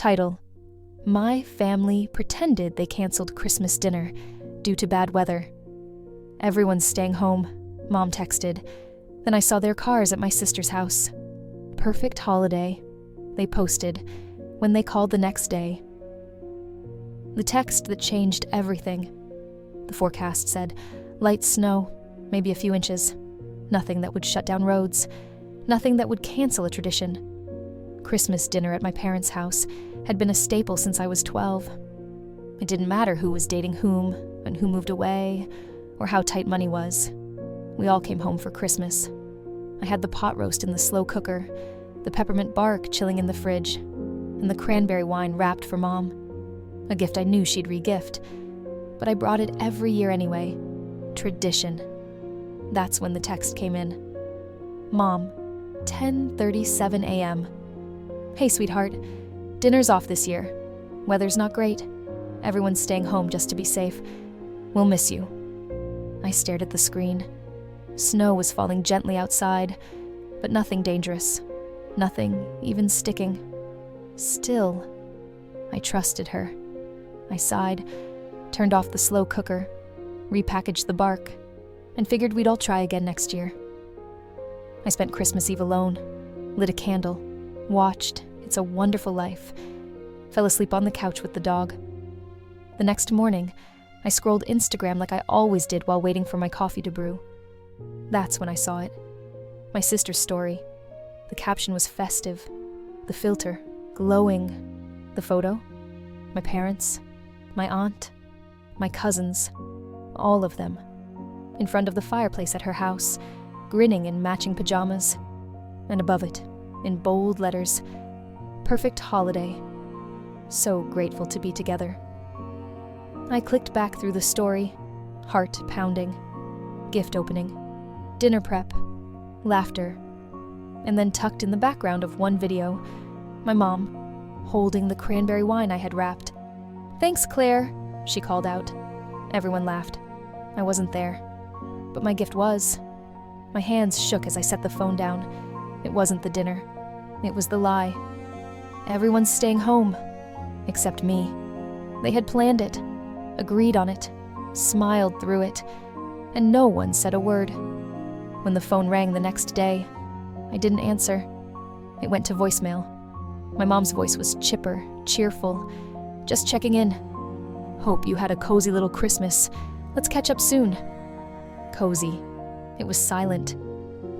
Title: My family pretended they canceled Christmas dinner due to bad weather. Everyone's staying home, Mom texted. Then I saw their cars at my sister's house. Perfect holiday, they posted when they called the next day. The text that changed everything. The forecast said light snow, maybe a few inches. Nothing that would shut down roads. Nothing that would cancel a tradition. Christmas dinner at my parents' house had been a staple since I was 12. It didn't matter who was dating whom and who moved away or how tight money was. We all came home for Christmas. I had the pot roast in the slow cooker, the peppermint bark chilling in the fridge, and the cranberry wine wrapped for Mom. A gift I knew she'd re-gift, but I brought it every year anyway. Tradition. That's when the text came in. Mom, 10:37 a.m. Hey, sweetheart. Dinner's off this year. Weather's not great. Everyone's staying home just to be safe. We'll miss you. I stared at the screen. Snow was falling gently outside, but nothing dangerous. Nothing even sticking. Still, I trusted her. I sighed, turned off the slow cooker, repackaged the bark, and figured we'd all try again next year. I spent Christmas Eve alone, lit a candle, watched It's a Wonderful Life, fell asleep on the couch with the dog. The next morning, I scrolled Instagram like I always did while waiting for my coffee to brew. That's when I saw it. My sister's story. The caption was festive. The filter, glowing. The photo, my parents, my aunt, my cousins, all of them, in front of the fireplace at her house, grinning in matching pajamas. And above it, in bold letters, Perfect Holiday. So grateful to be together. I clicked back through the story, heart pounding, gift opening, dinner prep, laughter, and then tucked in the background of one video, my mom, holding the cranberry wine I had wrapped. "Thanks, Claire," she called out. Everyone laughed. I wasn't there, but my gift was. My hands shook as I set the phone down. It wasn't the dinner. It was the lie. Everyone's staying home, except me. They had planned it, agreed on it, smiled through it, and no one said a word. When the phone rang the next day, I didn't answer. It went to voicemail. My mom's voice was chipper, cheerful, just checking in. "Hope you had a cozy little Christmas. Let's catch up soon." Cozy. It was silent,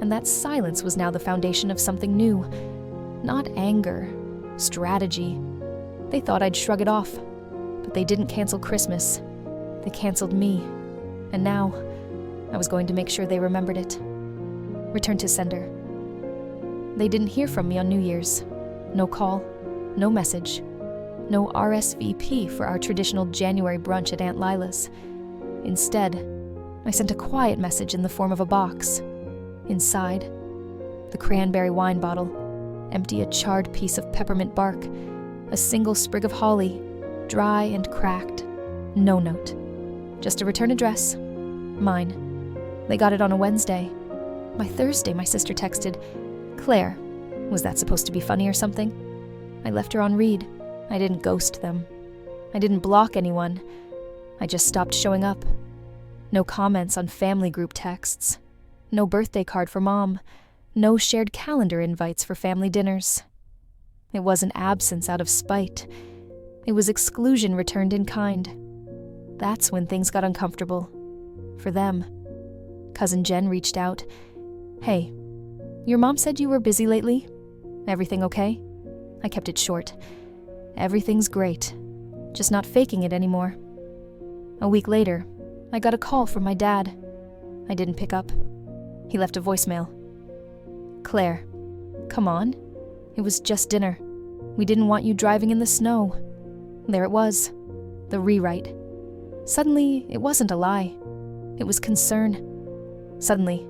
and that silence was now the foundation of something new. Not anger, strategy. They thought I'd shrug it off, but they didn't cancel Christmas. They canceled me, and now I was going to make sure they remembered it. Return to sender. They didn't hear from me on New Year's. No call, no message, no RSVP for our traditional January brunch at Aunt Lila's. Instead, I sent a quiet message in the form of a box. Inside, the cranberry wine bottle, empty, a charred piece of peppermint bark, a single sprig of holly, dry and cracked. No note. Just a return address. Mine. They got it on a Wednesday. By Thursday, my sister texted, "Claire, was that supposed to be funny or something?" I left her on read. I didn't ghost them. I didn't block anyone. I just stopped showing up. No comments on family group texts. No birthday card for Mom. No shared calendar invites for family dinners. It wasn't absence out of spite. It was exclusion returned in kind. That's when things got uncomfortable. For them. Cousin Jen reached out. "Hey, your mom said you were busy lately. Everything okay?" I kept it short. "Everything's great. Just not faking it anymore." A week later, I got a call from my dad. I didn't pick up. He left a voicemail. "Claire, come on. It was just dinner. We didn't want you driving in the snow." There it was. The rewrite. Suddenly, it wasn't a lie. It was concern. Suddenly,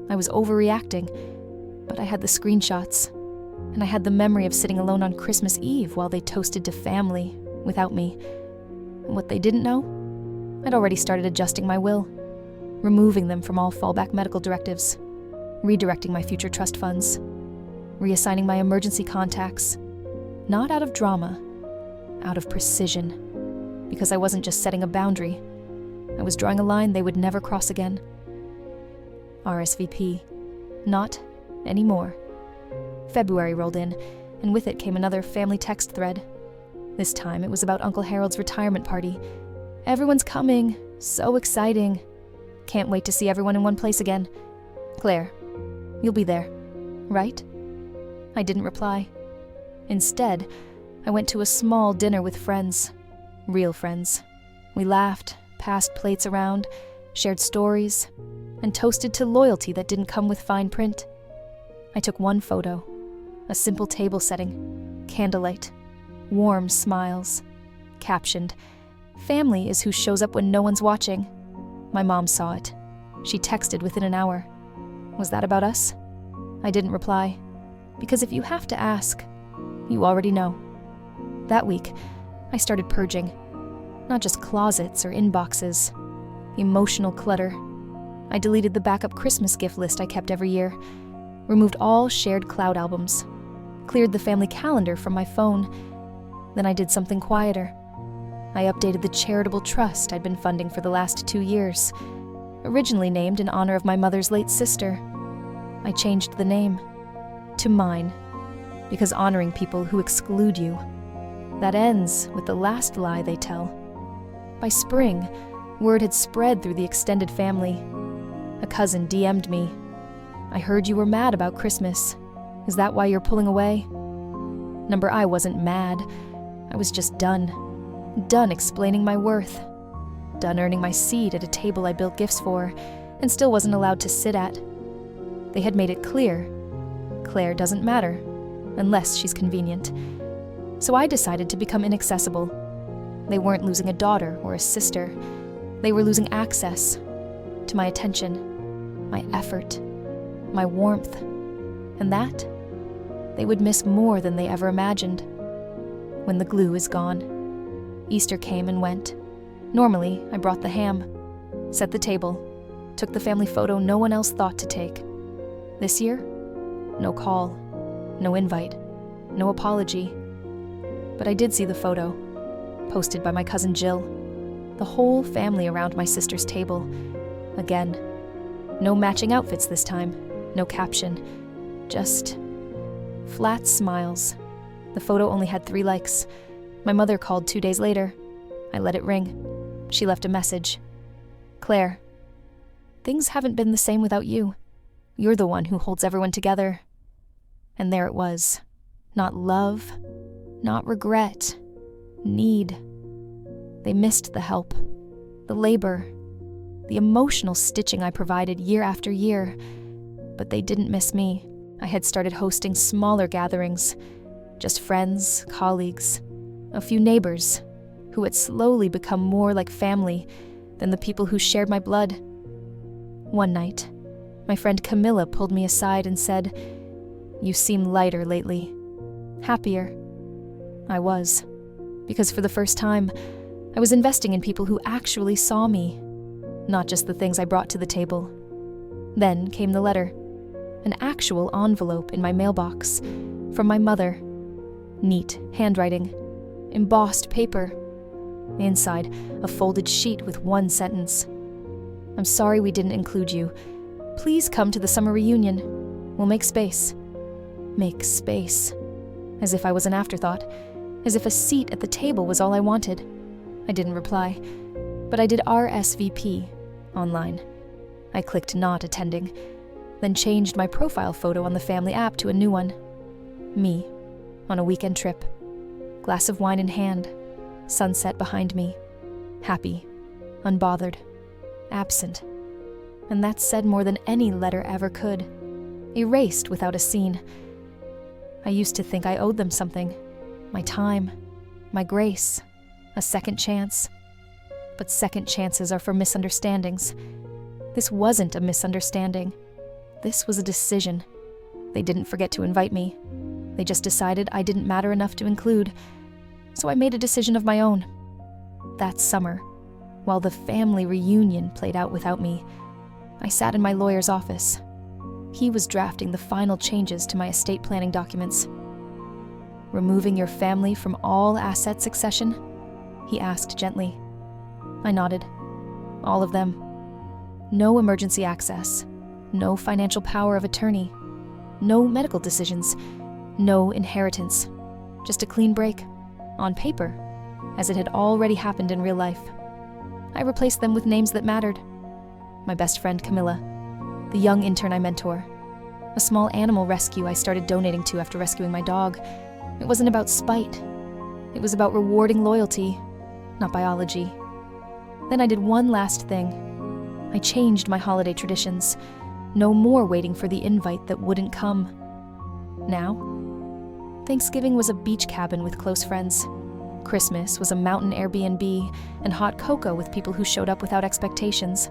I was overreacting, but I had the screenshots, and I had the memory of sitting alone on Christmas Eve while they toasted to family without me. And what they didn't know? I'd already started adjusting my will, removing them from all fallback medical directives, redirecting my future trust funds, reassigning my emergency contacts, not out of drama, out of precision, because I wasn't just setting a boundary. I was drawing a line they would never cross again. RSVP. Not anymore. February rolled in, and with it came another family text thread. This time it was about Uncle Harold's retirement party. Everyone's coming. So exciting. Can't wait to see everyone in one place again. Claire, you'll be there, right? I didn't reply. Instead, I went to a small dinner with friends. Real friends. We laughed, passed plates around, shared stories, and toasted to loyalty that didn't come with fine print. I took one photo. A simple table setting. Candlelight. Warm smiles. Captioned, "Family is who shows up when no one's watching." My mom saw it. She texted within an hour. Was that about us? I didn't reply. Because if you have to ask, you already know. That week, I started purging. Not just closets or inboxes. Emotional clutter. I deleted the backup Christmas gift list I kept every year. Removed all shared cloud albums. Cleared the family calendar from my phone. Then I did something quieter. I updated the charitable trust I'd been funding for the last 2 years. Originally named in honor of my mother's late sister. I changed the name to mine, because honoring people who exclude you, that ends with the last lie they tell. By spring, word had spread through the extended family. A cousin DM'd me. "I heard you were mad about Christmas. Is that why you're pulling away?" I wasn't mad. I was just done. Done explaining my worth. Done earning my seat at a table I built gifts for, and still wasn't allowed to sit at. They had made it clear. Claire doesn't matter, unless she's convenient. So I decided to become inaccessible. They weren't losing a daughter or a sister. They were losing access to my attention, my effort, my warmth. And that, they would miss more than they ever imagined. When the glue is gone. Easter came and went. Normally, I brought the ham, set the table, took the family photo no one else thought to take. This year, no call, no invite, no apology. But I did see the photo, posted by my cousin Jill. The whole family around my sister's table. Again. No matching outfits this time, no caption. Just flat smiles. The photo only had 3 likes. My mother called 2 days later. I let it ring. She left a message. "Claire, things haven't been the same without you. You're the one who holds everyone together." And there it was. Not love, not regret, need. They missed the help, the labor, the emotional stitching I provided year after year. But they didn't miss me. I had started hosting smaller gatherings. Just friends, colleagues, a few neighbors, who had slowly become more like family than the people who shared my blood. One night, my friend Camilla pulled me aside and said, "You seem lighter lately. Happier." I was, because for the first time, I was investing in people who actually saw me, not just the things I brought to the table. Then came the letter, an actual envelope in my mailbox, from my mother. Neat handwriting, embossed paper. Inside, a folded sheet with one sentence. "I'm sorry we didn't include you. Please come to the summer reunion. We'll make space." Make space. As if I was an afterthought. As if a seat at the table was all I wanted. I didn't reply, but I did RSVP online. I clicked not attending, then changed my profile photo on the family app to a new one. Me, on a weekend trip. Glass of wine in hand. Sunset behind me. Happy. Unbothered. Absent. And that said more than any letter ever could. Erased without a scene. I used to think I owed them something. My time. My grace. A second chance. But second chances are for misunderstandings. This wasn't a misunderstanding. This was a decision. They didn't forget to invite me. They just decided I didn't matter enough to include. So I made a decision of my own. That summer, while the family reunion played out without me, I sat in my lawyer's office. He was drafting the final changes to my estate planning documents. Removing your family from all asset succession? He asked gently. I nodded. All of them. No emergency access. No financial power of attorney. No medical decisions. No inheritance. Just a clean break. On paper. As it had already happened in real life. I replaced them with names that mattered. My best friend Camilla. The young intern I mentor. A small animal rescue I started donating to after rescuing my dog. It wasn't about spite. It was about rewarding loyalty, not biology. Then I did one last thing. I changed my holiday traditions. No more waiting for the invite that wouldn't come. Now, Thanksgiving was a beach cabin with close friends. Christmas was a mountain Airbnb and hot cocoa with people who showed up without expectations.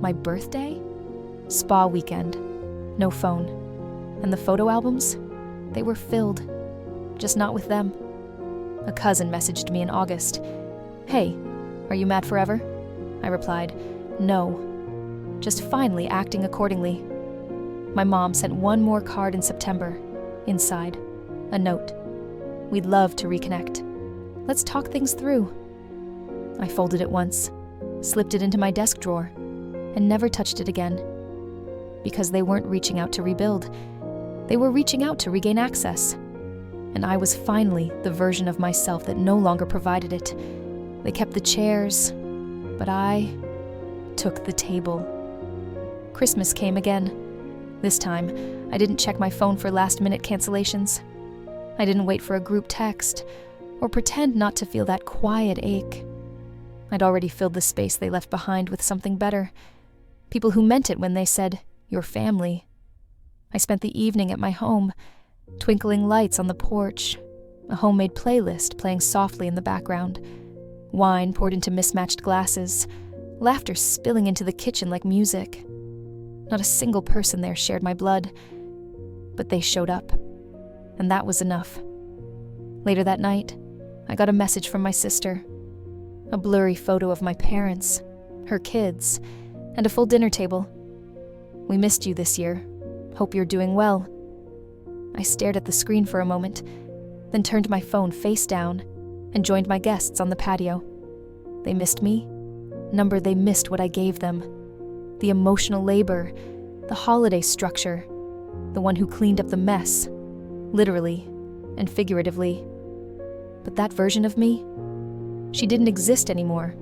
My birthday? Spa weekend. No phone. And the photo albums? They were filled. Just not with them. A cousin messaged me in August. Hey, are you mad forever? I replied, no. Just finally acting accordingly. My mom sent one more card in September. Inside, a note. We'd love to reconnect. Let's talk things through. I folded it once, slipped it into my desk drawer, and never touched it again. Because they weren't reaching out to rebuild. They were reaching out to regain access. And I was finally the version of myself that no longer provided it. They kept the chairs, but I took the table. Christmas came again. This time, I didn't check my phone for last-minute cancellations. I didn't wait for a group text, or pretend not to feel that quiet ache. I'd already filled the space they left behind with something better. People who meant it when they said, your family. I spent the evening at my home, twinkling lights on the porch, a homemade playlist playing softly in the background, wine poured into mismatched glasses, laughter spilling into the kitchen like music. Not a single person there shared my blood, but they showed up, and that was enough. Later that night, I got a message from my sister, a blurry photo of my parents, her kids, and a full dinner table. We missed you this year. Hope you're doing well. I stared at the screen for a moment, then turned my phone face down and joined my guests on the patio. They missed me. They missed what I gave them. The emotional labor, the holiday structure, the one who cleaned up the mess, literally and figuratively. But that version of me, she didn't exist anymore.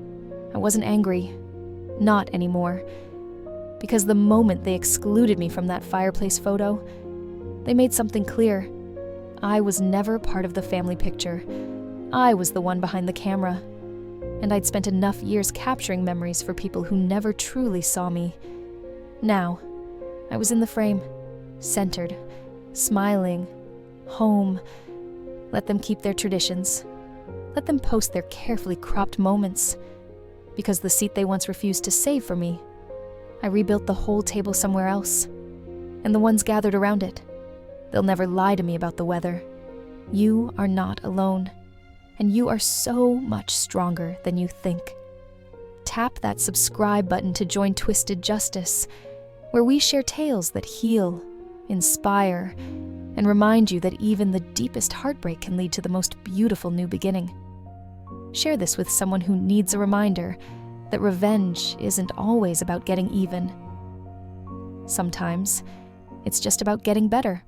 I wasn't angry. Not anymore. Because the moment they excluded me from that fireplace photo, they made something clear. I was never part of the family picture. I was the one behind the camera. And I'd spent enough years capturing memories for people who never truly saw me. Now, I was in the frame, centered, smiling, home. Let them keep their traditions. Let them post their carefully cropped moments. Because the seat they once refused to save for me, I rebuilt the whole table somewhere else. And the ones gathered around it, they'll never lie to me about the weather. You are not alone. And you are so much stronger than you think. Tap that subscribe button to join Twisted Justice, where we share tales that heal, inspire, and remind you that even the deepest heartbreak can lead to the most beautiful new beginning. Share this with someone who needs a reminder that revenge isn't always about getting even. Sometimes, it's just about getting better.